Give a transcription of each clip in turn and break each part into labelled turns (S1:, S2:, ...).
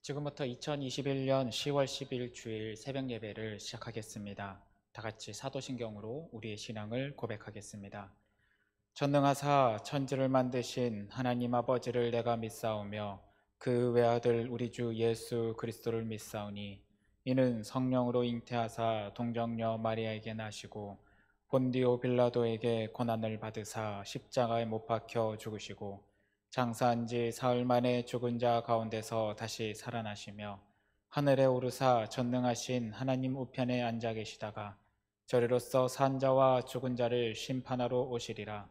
S1: 지금부터 2021년 10월 10일 주일 새벽 예배를 시작하겠습니다. 다 같이 사도신경으로 우리의 신앙을 고백하겠습니다. 전능하사 천지를 만드신 하나님 아버지를 내가 믿사오며 그 외아들 우리 주 예수 그리스도를 믿사오니 이는 성령으로 잉태하사 동정녀 마리아에게 나시고 본디오 빌라도에게 고난을 받으사 십자가에 못 박혀 죽으시고 장사한 지 사흘 만에 죽은 자 가운데서 다시 살아나시며 하늘에 오르사 전능하신 하나님 우편에 앉아 계시다가 저리로서 산 자와 죽은 자를 심판하러 오시리라.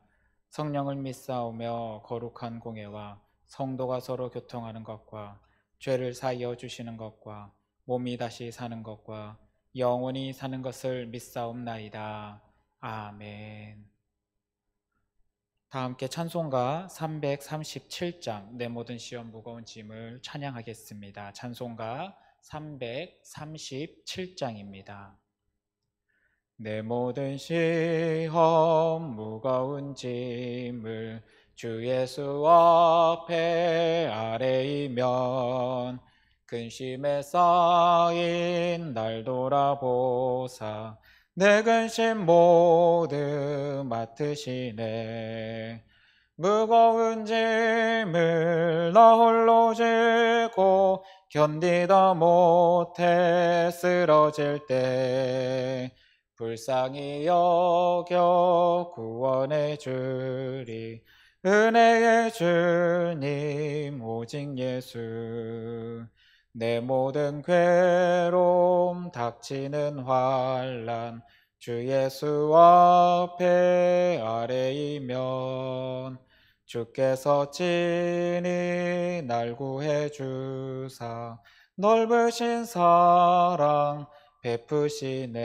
S1: 성령을 믿사오며 거룩한 공예와 성도가 서로 교통하는 것과 죄를 사하여 주시는 것과 몸이 다시 사는 것과 영원히 사는 것을 믿사옵나이다. 아멘. 다 함께 찬송가 337장 내 모든 시험 무거운 짐을 찬양하겠습니다. 찬송가 337장입니다. 내 모든 시험 무거운 짐을 주 예수 앞에 아뢰이면 근심에 쌓인 날 돌아보사 내 근심 모두 맡으시네. 무거운 짐을 나 홀로 지고 견디다 못해 쓰러질 때 불쌍히 여겨 구원해 주리. 은혜의 주님 오직 예수. 내 모든 괴로움 닥치는 환난 주 예수 앞에 아뢰이면 주께서 친히 날 구해 주사 넓으신 사랑 베푸시네.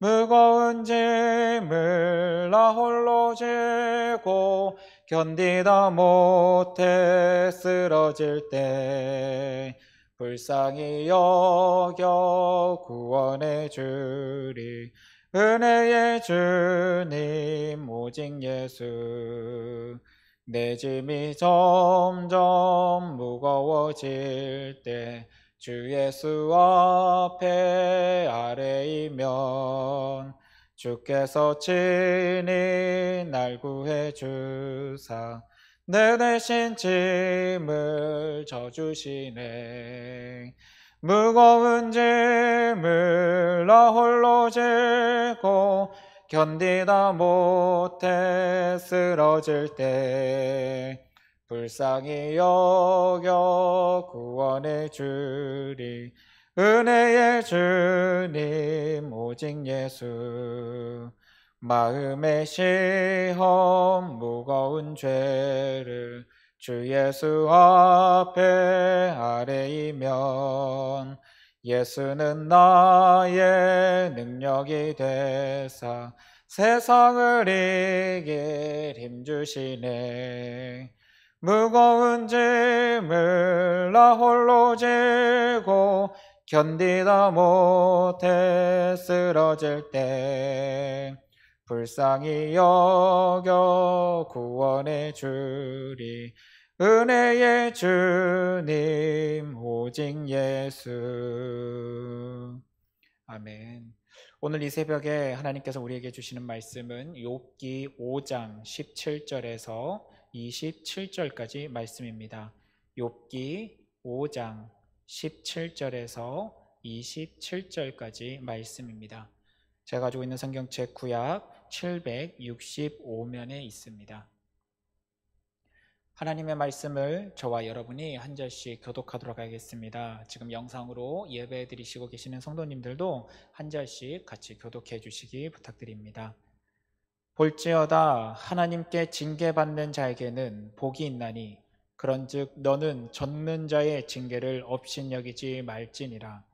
S1: 무거운 짐을 나 홀로 지고 견디다 못해 쓰러질 때 불쌍히 여겨 구원해 주리. 은혜의 주님 오직 예수. 내 짐이 점점 무거워질 때 주 예수 앞에 아뢰이면 주께서 친히 날 구해 주사 내 대신 짐을 져주시네. 무거운 짐을 나 홀로 지고 견디다 못해 쓰러질 때 불쌍히 여겨 구원해 주리. 은혜의 주님 오직 예수. 마음의 시험 무거운 죄를 주 예수 앞에 아뢰이면 예수는 나의 능력이 되사 세상을 이길 힘주시네. 무거운 짐을 나 홀로 지고 견디다 못해 쓰러질 때 불쌍히 여겨 구원해 주리. 은혜의 주님 오직 예수. 아멘. 오늘 이 새벽에 하나님께서 우리에게 주시는 말씀은 욥기 5장 17절에서 27절까지 말씀입니다. 욥기 5장 17절에서 27절까지 말씀입니다. 제가 가지고 있는 성경책 구약 765면에 있습니다. 하나님의 말씀을 저와 여러분이 한 절씩 교독하도록 하겠습니다. 지금 영상으로 예배 드리시고 계시는 성도님들도 한 절씩 같이 교독해 주시기 부탁드립니다. 볼지어다 하나님께 징계받는 자에게는 복이 있나니 그런즉 너는 젖는 자의 징계를 업신여기지 말지니라.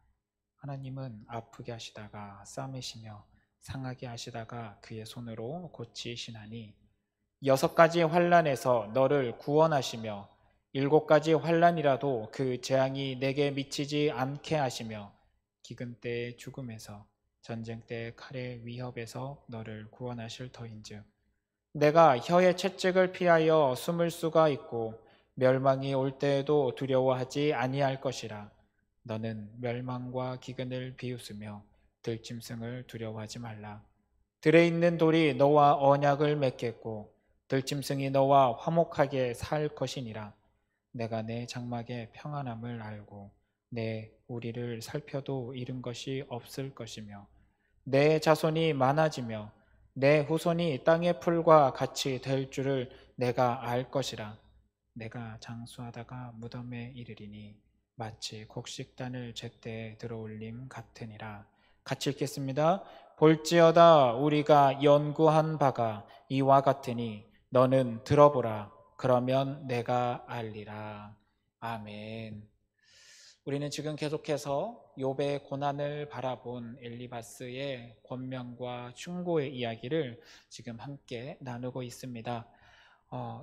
S1: 하나님은 아프게 하시다가 싸매시며 상하게 하시다가 그의 손으로 고치시나니 6가지 환난에서 너를 구원하시며 7가지 환난이라도 그 재앙이 내게 미치지 않게 하시며 기근 때의 죽음에서 전쟁 때의 칼의 위협에서 너를 구원하실 터인즉 내가 혀의 채찍을 피하여 숨을 수가 있고 멸망이 올 때에도 두려워하지 아니할 것이라. 너는 멸망과 기근을 비웃으며 들짐승을 두려워하지 말라. 들에 있는 돌이 너와 언약을 맺겠고 들짐승이 너와 화목하게 살 것이니라. 내가 내 장막의 평안함을 알고 내 우리를 살펴도 잃은 것이 없을 것이며 내 자손이 많아지며 내 후손이 땅의 풀과 같이 될 줄을 내가 알 것이라. 내가 장수하다가 무덤에 이르리니 마치 곡식단을 제때에 들어올림 같으니라. 같이 읽겠습니다. 볼지어다 우리가 연구한 바가 이와 같으니 너는 들어보라. 그러면 내가 알리라. 아멘. 우리는 지금 계속해서 욥의 고난을 바라본 엘리바스의 권면과 충고의 이야기를 지금 함께 나누고 있습니다.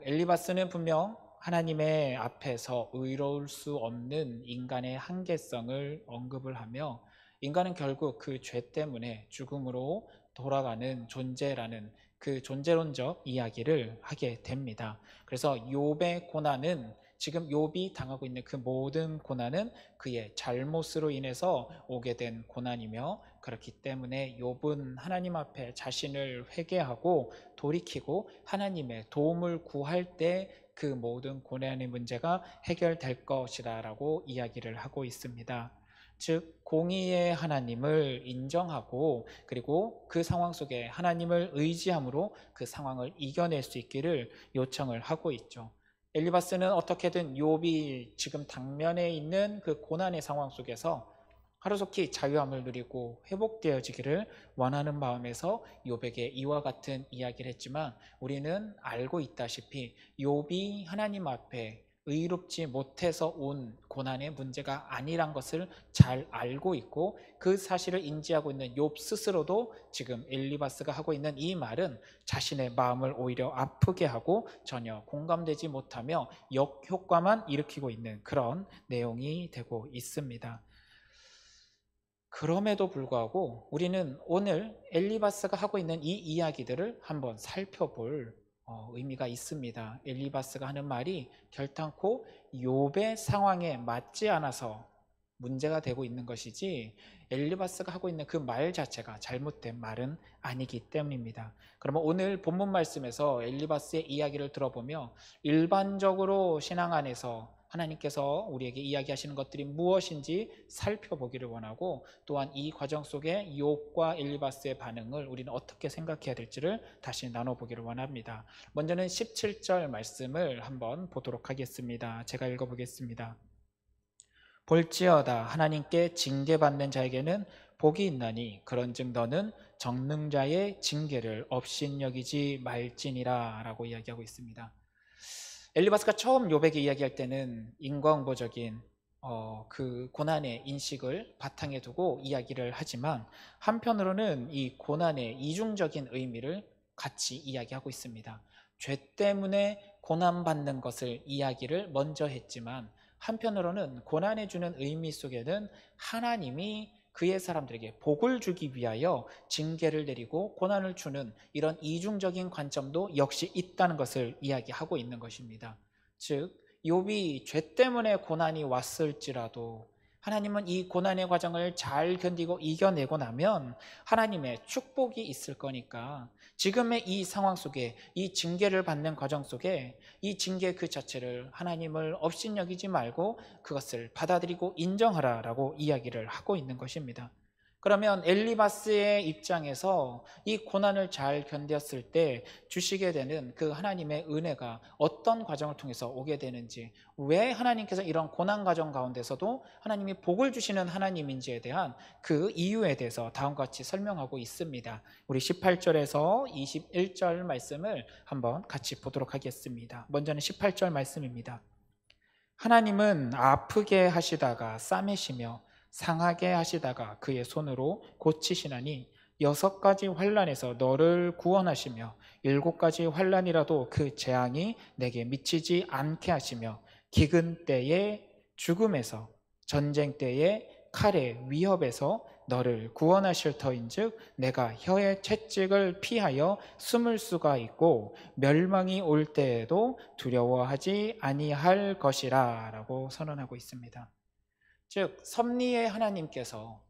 S1: 엘리바스는 분명 하나님의 앞에서 의로울 수 없는 인간의 한계성을 언급을 하며 인간은 결국 그 죄 때문에 죽음으로 돌아가는 존재라는 그 존재론적 이야기를 하게 됩니다. 그래서 욥의 고난은 지금 욥이 당하고 있는 그 모든 고난은 그의 잘못으로 인해서 오게 된 고난이며 그렇기 때문에 욥은 하나님 앞에 자신을 회개하고 돌이키고 하나님의 도움을 구할 때 그 모든 고난의 문제가 해결될 것이라고 이야기를 하고 있습니다. 즉 공의의 하나님을 인정하고 그리고 그 상황 속에 하나님을 의지함으로 그 상황을 이겨낼 수 있기를 요청을 하고 있죠. 엘리바스는 어떻게든 욥이 지금 당면에 있는 그 고난의 상황 속에서 하루속히 자유함을 누리고 회복되어지기를 원하는 마음에서 욥에게 이와 같은 이야기를 했지만 우리는 알고 있다시피 욥이 하나님 앞에 의롭지 못해서 온 고난의 문제가 아니란 것을 잘 알고 있고 그 사실을 인지하고 있는 욥 스스로도 지금 엘리바스가 하고 있는 이 말은 자신의 마음을 오히려 아프게 하고 전혀 공감되지 못하며 역효과만 일으키고 있는 그런 내용이 되고 있습니다. 그럼에도 불구하고 우리는 오늘 엘리바스가 하고 있는 이 이야기들을 한번 살펴볼 의미가 있습니다. 엘리바스가 하는 말이 결탄코 욥의 상황에 맞지 않아서 문제가 되고 있는 것이지 엘리바스가 하고 있는 그 말 자체가 잘못된 말은 아니기 때문입니다. 그러면 오늘 본문 말씀에서 엘리바스의 이야기를 들어보며 일반적으로 신앙 안에서 하나님께서 우리에게 이야기하시는 것들이 무엇인지 살펴보기를 원하고 또한 이 과정 속에 욥과 엘리바스의 반응을 우리는 어떻게 생각해야 될지를 다시 나눠보기를 원합니다. 먼저는 17절 말씀을 한번 보도록 하겠습니다. 제가 읽어보겠습니다. 볼지어다 하나님께 징계받는 자에게는 복이 있나니 그런즉 너는 정능자의 징계를 업신여기지 말지니라 라고 이야기하고 있습니다. 엘리바스가 처음 욥에게 이야기할 때는 인과응보적인 그 고난의 인식을 바탕에 두고 이야기를 하지만 한편으로는 이 고난의 이중적인 의미를 같이 이야기하고 있습니다. 죄 때문에 고난받는 것을 이야기를 먼저 했지만 한편으로는 고난에 주는 의미 속에는 하나님이 그의 사람들에게 복을 주기 위하여 징계를 내리고 고난을 주는 이런 이중적인 관점도 역시 있다는 것을 이야기하고 있는 것입니다. 즉 욥이 죄 때문에 고난이 왔을지라도 하나님은 이 고난의 과정을 잘 견디고 이겨내고 나면 하나님의 축복이 있을 거니까 지금의 이 상황 속에 이 징계를 받는 과정 속에 이 징계 그 자체를 하나님을 업신여기지 말고 그것을 받아들이고 인정하라라고 이야기를 하고 있는 것입니다. 그러면 엘리바스의 입장에서 이 고난을 잘 견뎠을 때 주시게 되는 그 하나님의 은혜가 어떤 과정을 통해서 오게 되는지, 왜 하나님께서 이런 고난 과정 가운데서도 하나님이 복을 주시는 하나님인지에 대한 그 이유에 대해서 다음과 같이 설명하고 있습니다. 우리 18절에서 21절 말씀을 한번 같이 보도록 하겠습니다. 먼저는 18절 말씀입니다. 하나님은 아프게 하시다가 싸매시며 상하게 하시다가 그의 손으로 고치시나니 6가지 환난에서 너를 구원하시며 7가지 환난이라도 그 재앙이 내게 미치지 않게 하시며 기근 때에 죽음에서 전쟁 때에 칼의 위협에서 너를 구원하실 터인즉 내가 혀의 채찍을 피하여 숨을 수가 있고 멸망이 올 때에도 두려워하지 아니할 것이라 라고 선언하고 있습니다. 즉 섭리의 하나님께서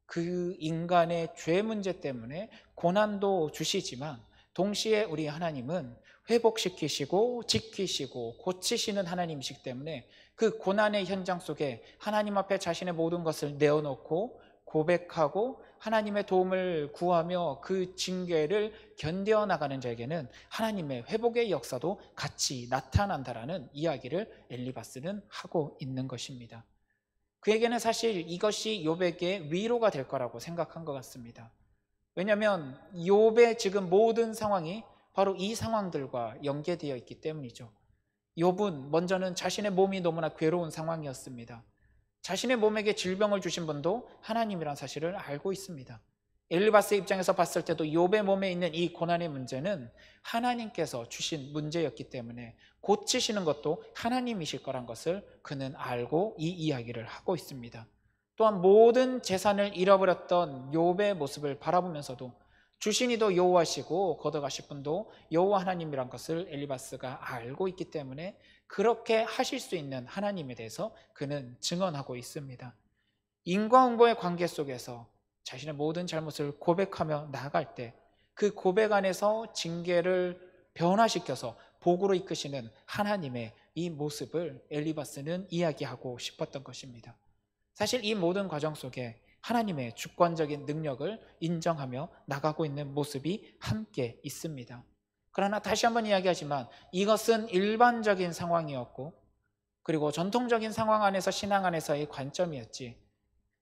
S1: 그 인간의 죄 문제 때문에 고난도 주시지만 동시에 우리 하나님은 회복시키시고 지키시고 고치시는 하나님이시기 때문에 그 고난의 현장 속에 하나님 앞에 자신의 모든 것을 내어놓고 고백하고 하나님의 도움을 구하며 그 징계를 견뎌나가는 자에게는 하나님의 회복의 역사도 같이 나타난다라는 이야기를 엘리바스는 하고 있는 것입니다. 그에게는 사실 이것이 욥에게 위로가 될 거라고 생각한 것 같습니다. 왜냐하면 욥의 지금 모든 상황이 바로 이 상황들과 연계되어 있기 때문이죠. 욥은 먼저는 자신의 몸이 너무나 괴로운 상황이었습니다. 자신의 몸에게 질병을 주신 분도 하나님이란 사실을 알고 있습니다. 엘리바스의 입장에서 봤을 때도 욥의 몸에 있는 이 고난의 문제는 하나님께서 주신 문제였기 때문에 고치시는 것도 하나님이실 거란 것을 그는 알고 이 이야기를 하고 있습니다. 또한 모든 재산을 잃어버렸던 욥의 모습을 바라보면서도 주신 이도 여호와시고 걷어가실 분도 여호와 하나님이란 것을 엘리바스가 알고 있기 때문에 그렇게 하실 수 있는 하나님에 대해서 그는 증언하고 있습니다. 인과응보의 관계 속에서 자신의 모든 잘못을 고백하며 나아갈 때 그 고백 안에서 징계를 변화시켜서 복으로 이끄시는 하나님의 이 모습을 엘리바스는 이야기하고 싶었던 것입니다. 사실 이 모든 과정 속에 하나님의 주권적인 능력을 인정하며 나가고 있는 모습이 함께 있습니다. 그러나 다시 한번 이야기하지만 이것은 일반적인 상황이었고 그리고 전통적인 상황 안에서 신앙 안에서의 관점이었지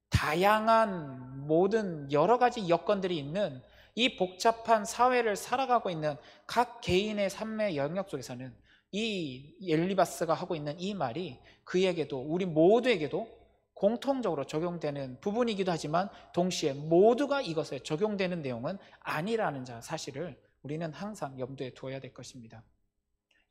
S1: 다양한 모든 여러 가지 여건들이 있는 이 복잡한 사회를 살아가고 있는 각 개인의 삶의 영역 속에서는 이 엘리바스가 하고 있는 이 말이 그에게도 우리 모두에게도 공통적으로 적용되는 부분이기도 하지만 동시에 모두가 이것에 적용되는 내용은 아니라는 사실을 우리는 항상 염두에 두어야 될 것입니다.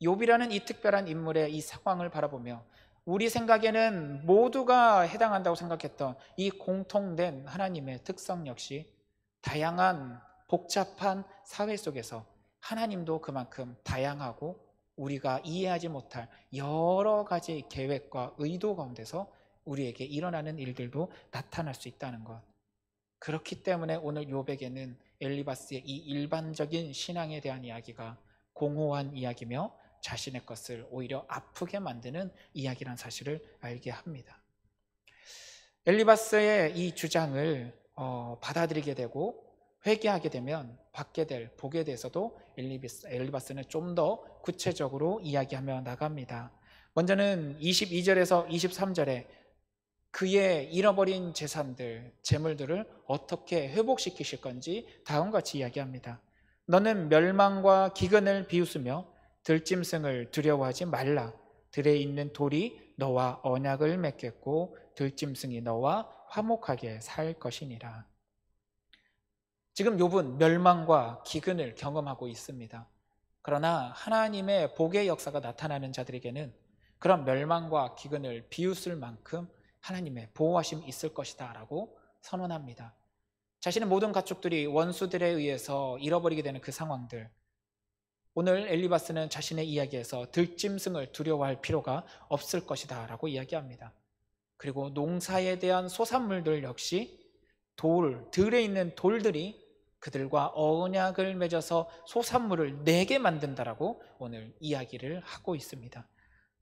S1: 욥이라는 이 특별한 인물의 이 상황을 바라보며 우리 생각에는 모두가 해당한다고 생각했던 이 공통된 하나님의 특성 역시 다양한 복잡한 사회 속에서 하나님도 그만큼 다양하고 우리가 이해하지 못할 여러 가지 계획과 의도 가운데서 우리에게 일어나는 일들도 나타날 수 있다는 것. 그렇기 때문에 오늘 욥에게는 엘리바스의 이 일반적인 신앙에 대한 이야기가 공허한 이야기며 자신의 것을 오히려 아프게 만드는 이야기란 사실을 알게 합니다. 엘리바스의 이 주장을 받아들이게 되고 회개하게 되면 받게 될 복에 대해서도 엘리바스는 좀 더 구체적으로 이야기하며 나갑니다. 먼저는 22절에서 23절에 그의 잃어버린 재산들, 재물들을 어떻게 회복시키실 건지 다음과 같이 이야기합니다. 너는 멸망과 기근을 비웃으며 들짐승을 두려워하지 말라. 들에 있는 돌이 너와 언약을 맺겠고 들짐승이 너와 화목하게 살 것이니라. 지금 욥은 멸망과 기근을 경험하고 있습니다. 그러나 하나님의 복의 역사가 나타나는 자들에게는 그런 멸망과 기근을 비웃을 만큼 하나님의 보호하심이 있을 것이다 라고 선언합니다. 자신의 모든 가축들이 원수들에 의해서 잃어버리게 되는 그 상황들, 오늘 엘리바스는 자신의 이야기에서 들짐승을 두려워할 필요가 없을 것이다 라고 이야기합니다. 그리고 농사에 대한 소산물들 역시 들에 있는 돌들이 그들과 언약을 맺어서 소산물을 내게 만든다라고 오늘 이야기를 하고 있습니다.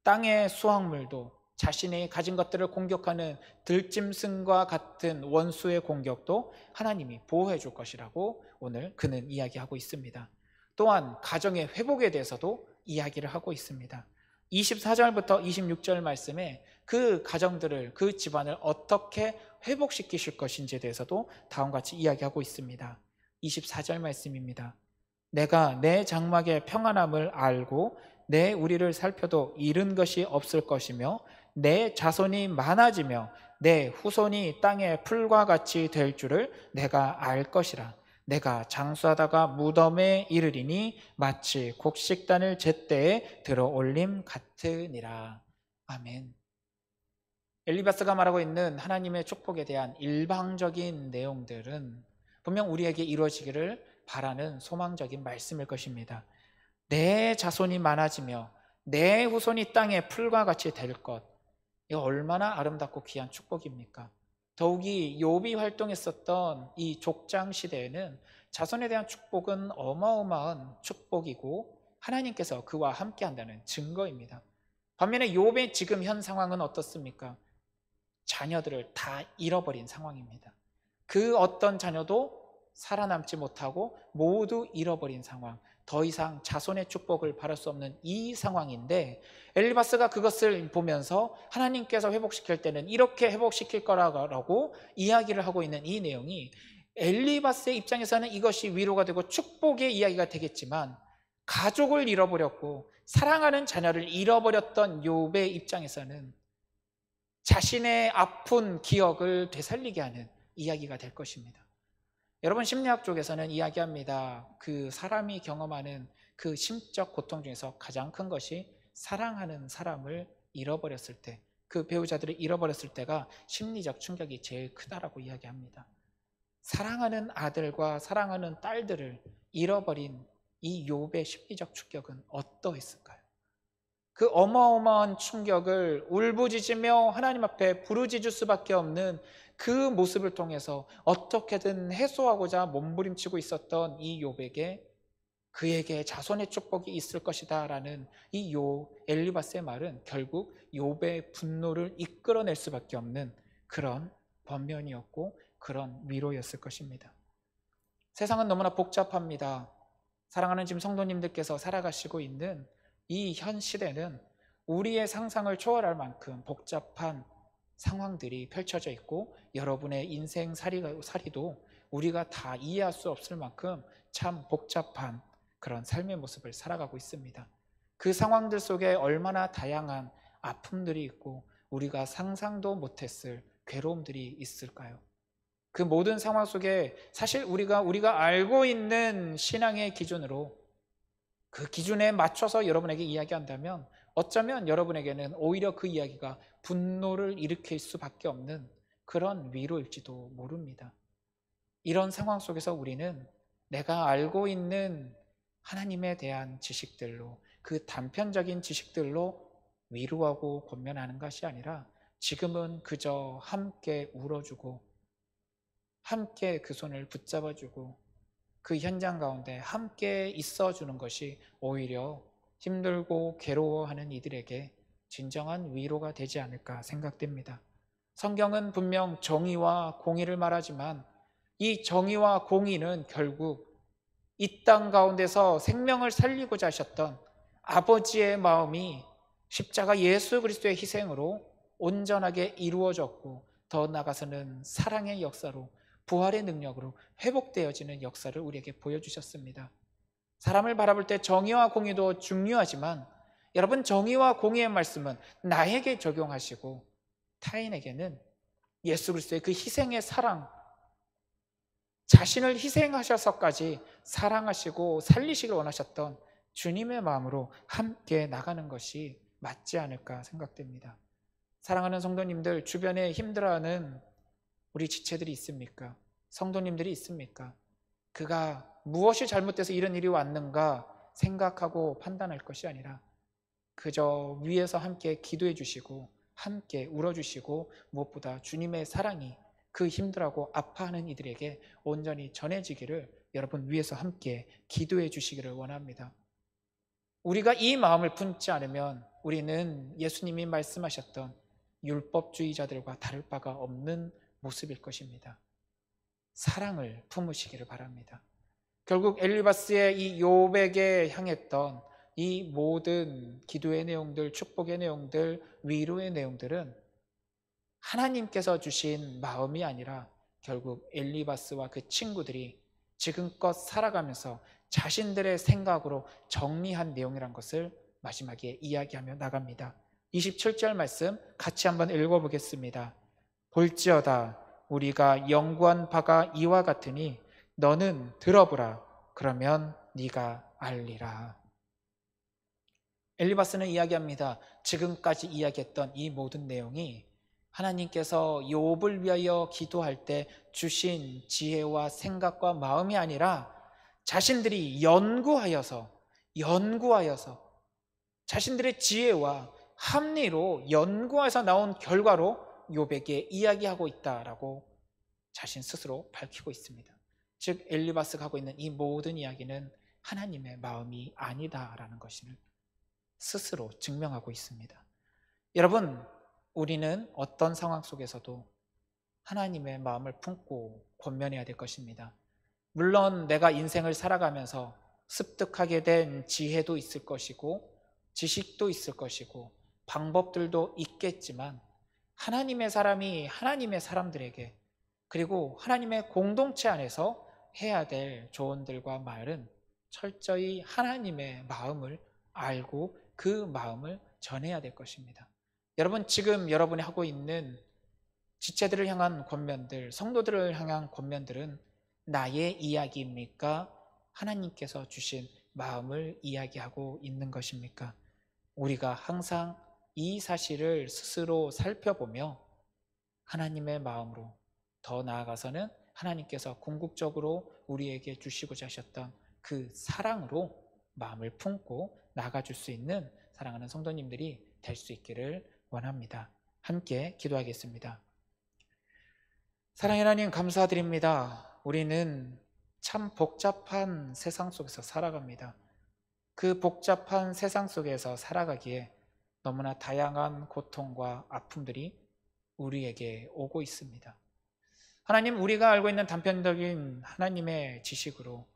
S1: 땅의 수확물도 자신이 가진 것들을 공격하는 들짐승과 같은 원수의 공격도 하나님이 보호해 줄 것이라고 오늘 그는 이야기하고 있습니다. 또한 가정의 회복에 대해서도 이야기를 하고 있습니다. 24절부터 26절 말씀에 그 가정들을, 그 집안을 어떻게 회복시키실 것인지에 대해서도 다음과 같이 이야기하고 있습니다. 24절 말씀입니다. 내가 내 장막의 평안함을 알고 내 우리를 살펴도 잃은 것이 없을 것이며 내 자손이 많아지며 내 후손이 땅의 풀과 같이 될 줄을 내가 알 것이라. 내가 장수하다가 무덤에 이르리니 마치 곡식단을 제때에 들어올림 같으니라. 아멘. 엘리바스가 말하고 있는 하나님의 축복에 대한 일방적인 내용들은 분명 우리에게 이루어지기를 바라는 소망적인 말씀일 것입니다. 내 자손이 많아지며 내 후손이 땅에 풀과 같이 될 것, 이거 얼마나 아름답고 귀한 축복입니까? 더욱이 욥이 활동했었던 이 족장 시대에는 자손에 대한 축복은 어마어마한 축복이고 하나님께서 그와 함께한다는 증거입니다. 반면에 욥의 지금 현 상황은 어떻습니까? 자녀들을 다 잃어버린 상황입니다. 그 어떤 자녀도 살아남지 못하고 모두 잃어버린 상황, 더 이상 자손의 축복을 바랄 수 없는 이 상황인데, 엘리바스가 그것을 보면서 하나님께서 회복시킬 때는 이렇게 회복시킬 거라고 이야기를 하고 있는 이 내용이, 엘리바스의 입장에서는 이것이 위로가 되고 축복의 이야기가 되겠지만, 가족을 잃어버렸고 사랑하는 자녀를 잃어버렸던 욥의 입장에서는 자신의 아픈 기억을 되살리게 하는 이야기가 될 것입니다. 여러분, 심리학 쪽에서는 이야기합니다. 그 사람이 경험하는 그 심적 고통 중에서 가장 큰 것이 사랑하는 사람을 잃어버렸을 때, 그 배우자들을 잃어버렸을 때가 심리적 충격이 제일 크다라고 이야기합니다. 사랑하는 아들과 사랑하는 딸들을 잃어버린 이 욥의 심리적 충격은 어떠했을까요? 그 어마어마한 충격을 울부짖으며 하나님 앞에 부르짖을 수밖에 없는 그 모습을 통해서 어떻게든 해소하고자 몸부림치고 있었던 이 욥에게 그에게 자손의 축복이 있을 것이다 라는 이 엘리바스의 말은 결국 욥의 분노를 이끌어낼 수밖에 없는 그런 번면이었고 그런 위로였을 것입니다. 세상은 너무나 복잡합니다. 사랑하는 지금 성도님들께서 살아가시고 있는 이 현 시대는 우리의 상상을 초월할 만큼 복잡한 상황들이 펼쳐져 있고, 여러분의 인생 사리도 우리가 다 이해할 수 없을 만큼 참 복잡한 그런 삶의 모습을 살아가고 있습니다. 그 상황들 속에 얼마나 다양한 아픔들이 있고 우리가 상상도 못했을 괴로움들이 있을까요? 그 모든 상황 속에 사실 우리가 알고 있는 신앙의 기준으로, 그 기준에 맞춰서 여러분에게 이야기한다면 어쩌면 여러분에게는 오히려 그 이야기가 분노를 일으킬 수밖에 없는 그런 위로일지도 모릅니다. 이런 상황 속에서 우리는 내가 알고 있는 하나님에 대한 지식들로, 그 단편적인 지식들로 위로하고 권면하는 것이 아니라 지금은 그저 함께 울어주고 함께 그 손을 붙잡아주고 그 현장 가운데 함께 있어주는 것이 오히려 힘들고 괴로워하는 이들에게 진정한 위로가 되지 않을까 생각됩니다. 성경은 분명 정의와 공의를 말하지만 이 정의와 공의는 결국 이 땅 가운데서 생명을 살리고자 하셨던 아버지의 마음이 십자가 예수 그리스도의 희생으로 온전하게 이루어졌고, 더 나아가서는 사랑의 역사로, 부활의 능력으로 회복되어지는 역사를 우리에게 보여주셨습니다. 사람을 바라볼 때 정의와 공의도 중요하지만 여러분, 정의와 공의의 말씀은 나에게 적용하시고 타인에게는 예수 그리스도의 그 희생의 사랑, 자신을 희생하셔서까지 사랑하시고 살리시길 원하셨던 주님의 마음으로 함께 나가는 것이 맞지 않을까 생각됩니다. 사랑하는 성도님들, 주변에 힘들어하는 우리 지체들이 있습니까? 성도님들이 있습니까? 그가 무엇이 잘못돼서 이런 일이 왔는가 생각하고 판단할 것이 아니라 그저 위에서 함께 기도해 주시고 함께 울어주시고 무엇보다 주님의 사랑이 그 힘들어하고 아파하는 이들에게 온전히 전해지기를 여러분 위에서 함께 기도해 주시기를 원합니다. 우리가 이 마음을 품지 않으면 우리는 예수님이 말씀하셨던 율법주의자들과 다를 바가 없는 모습일 것입니다. 사랑을 품으시기를 바랍니다. 결국 엘리바스의 이 욥에게 향했던 이 모든 기도의 내용들, 축복의 내용들, 위로의 내용들은 하나님께서 주신 마음이 아니라 결국 엘리바스와 그 친구들이 지금껏 살아가면서 자신들의 생각으로 정리한 내용이란 것을 마지막에 이야기하며 나갑니다. 27절 말씀 같이 한번 읽어보겠습니다. 볼지어다 우리가 연구한 바가 이와 같으니 너는 들어보라. 그러면 네가 알리라. 엘리바스는 이야기합니다. 지금까지 이야기했던 이 모든 내용이 하나님께서 욥을 위하여 기도할 때 주신 지혜와 생각과 마음이 아니라 자신들이 연구하여서 자신들의 지혜와 합리로 연구해서 나온 결과로 욥에게 이야기하고 있다라고 자신 스스로 밝히고 있습니다. 즉 엘리바스가 하고 있는 이 모든 이야기는 하나님의 마음이 아니다라는 것을 스스로 증명하고 있습니다. 여러분, 우리는 어떤 상황 속에서도 하나님의 마음을 품고 권면해야 될 것입니다. 물론 내가 인생을 살아가면서 습득하게 된 지혜도 있을 것이고 지식도 있을 것이고 방법들도 있겠지만 하나님의 사람이 하나님의 사람들에게 그리고 하나님의 공동체 안에서 해야 될 조언들과 말은 철저히 하나님의 마음을 알고 그 마음을 전해야 될 것입니다. 여러분, 지금 여러분이 하고 있는 지체들을 향한 권면들, 성도들을 향한 권면들은 나의 이야기입니까? 하나님께서 주신 마음을 이야기하고 있는 것입니까? 우리가 항상 이 사실을 스스로 살펴보며 하나님의 마음으로, 더 나아가서는 하나님께서 궁극적으로 우리에게 주시고자 하셨던 그 사랑으로 마음을 품고 나아가줄 수 있는 사랑하는 성도님들이 될 수 있기를 원합니다. 함께 기도하겠습니다. 사랑의 하나님, 감사드립니다. 우리는 참 복잡한 세상 속에서 살아갑니다. 그 복잡한 세상 속에서 살아가기에 너무나 다양한 고통과 아픔들이 우리에게 오고 있습니다. 하나님, 우리가 알고 있는 단편적인 하나님의 지식으로,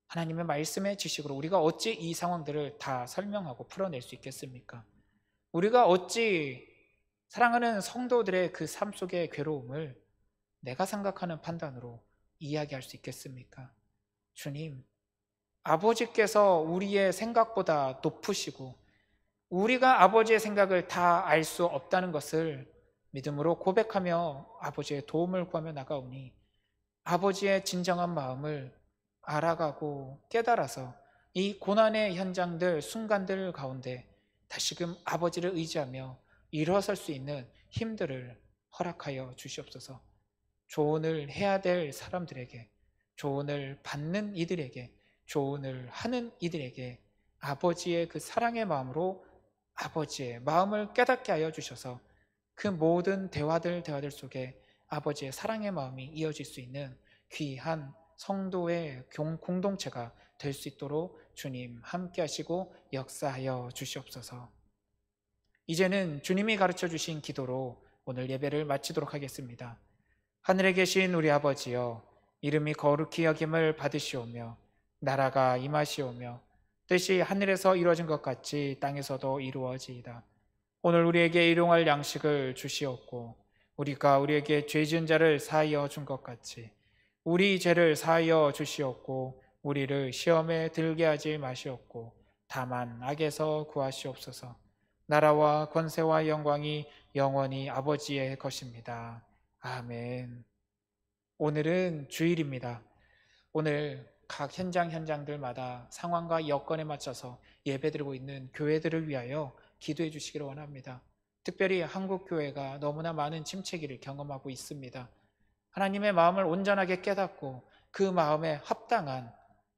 S1: 하나님의 말씀의 지식으로 우리가 어찌 이 상황들을 다 설명하고 풀어낼 수 있겠습니까? 우리가 어찌 사랑하는 성도들의 그 삶 속의 괴로움을 내가 생각하는 판단으로 이야기할 수 있겠습니까? 주님, 아버지께서 우리의 생각보다 높으시고 우리가 아버지의 생각을 다 알 수 없다는 것을 믿음으로 고백하며 아버지의 도움을 구하며 나가오니 아버지의 진정한 마음을 알아가고 깨달아서 이 고난의 현장들, 순간들 가운데 다시금 아버지를 의지하며 일어설 수 있는 힘들을 허락하여 주시옵소서. 조언을 해야 될 사람들에게, 조언을 받는 이들에게, 조언을 하는 이들에게 아버지의 그 사랑의 마음으로 아버지의 마음을 깨닫게 하여 주셔서 그 모든 대화들 속에 아버지의 사랑의 마음이 이어질 수 있는 귀한 성도의 공동체가 될 수 있도록 주님 함께 하시고 역사하여 주시옵소서. 이제는 주님이 가르쳐 주신 기도로 오늘 예배를 마치도록 하겠습니다. 하늘에 계신 우리 아버지여, 이름이 거룩히 여김을 받으시오며 나라가 임하시오며 뜻이 하늘에서 이루어진 것 같이 땅에서도 이루어지이다. 오늘 우리에게 일용할 양식을 주시옵고 우리가 우리에게 죄 지은 자를 사하여 준 것 같이 우리 죄를 사하여 주시옵고 우리를 시험에 들게 하지 마시옵고 다만 악에서 구하시옵소서. 나라와 권세와 영광이 영원히 아버지의 것입니다. 아멘. 오늘은 주일입니다. 오늘 각 현장들마다 상황과 여건에 맞춰서 예배드리고 있는 교회들을 위하여 기도해 주시기를 원합니다. 특별히 한국교회가 너무나 많은 침체기를 경험하고 있습니다. 하나님의 마음을 온전하게 깨닫고 그 마음에 합당한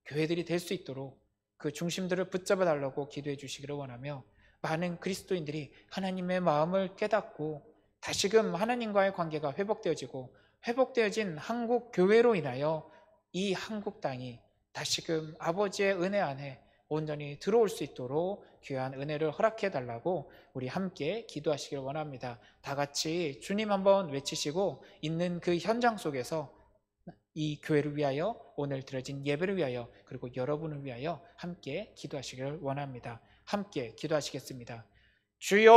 S1: 교회들이 될 수 있도록 그 중심들을 붙잡아 달라고 기도해 주시기를 원하며, 많은 그리스도인들이 하나님의 마음을 깨닫고 다시금 하나님과의 관계가 회복되어진 한국 교회로 인하여 이 한국 땅이 다시금 아버지의 은혜 안에 온전히 들어올 수 있도록 귀한 은혜를 허락해 달라고 우리 함께 기도하시길 원합니다. 다 같이 주님 한번 외치시고 있는 그 현장 속에서 이 교회를 위하여, 오늘 드려진 예배를 위하여, 그리고 여러분을 위하여 함께 기도하시길 원합니다. 함께 기도하시겠습니다. 주여